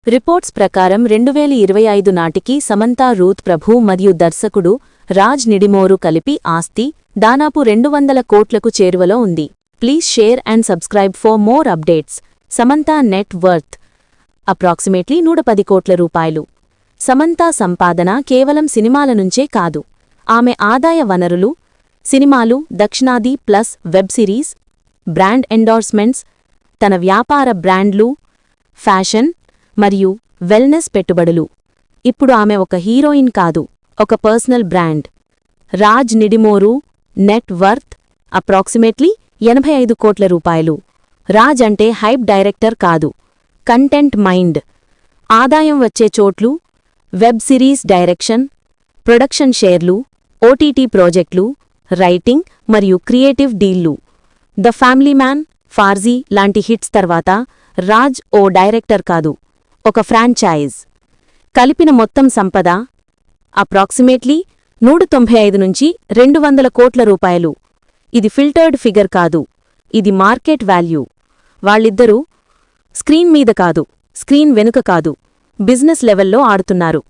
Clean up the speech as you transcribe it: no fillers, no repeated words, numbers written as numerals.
Reports ప్రకారం 2025 నాటికి Samantha Ruth ప్రభు మరియు దర్శకుడు రాజ్ నిడిమోరు కలిపి ఆస్తి దాదాపు 200 కోట్లకు చేరువలో ఉంది. Please share and subscribe for more updates. Samantha net worth approximately 110 కోట్ల రూపాయలు. సమంత సంపాదన కేవలం సినిమాల నుంచే కాదు. ఆమె ఆదాయ వనరులు సినిమాలు, దక్షిణాది plus web series, brand endorsements, తన వ్యాపార బ్రాండ్లు, ఫ్యాషన్ మరియు వెల్నెస్ పెట్టుబడులు. ఇప్పుడు ఆమె ఒక హీరోయిన్ కాదు, ఒక personal brand. Raj Nidimoru net worth approximately 85 కోట్ల రూపాయలు. రాజ్ అంటే హైప్ డైరెక్టర్ కాదు, కంటెంట్ మైండ్. ఆదాయం వచ్చే చోట్లు వెబ్ సిరీస్ డైరెక్షన్, ప్రొడక్షన్ షేర్లు, ఓటీటీ ప్రాజెక్టులు, రైటింగ్ మరియు క్రియేటివ్ డీల్లు. ద ఫ్యామిలీ మ్యాన్, ఫార్జీ లాంటి హిట్స్ తర్వాత రాజ్ ఓ డైరెక్టర్ కాదు, ఒక ఫ్రాంచైజ్. కలిపిన మొత్తం సంపద అప్రాక్సిమేట్లీ 195 నుంచి 200 కోట్ల రూపాయలు. ఇది ఫిల్టర్డ్ ఫిగర్ కాదు, ఇది మార్కెట్ వాల్యూ. వాళ్ళిద్దరూ స్క్రీన్ మీద కాదు, స్క్రీన్ వెనుక కాదు, బిజినెస్ లెవెల్లో ఆడుతున్నారు.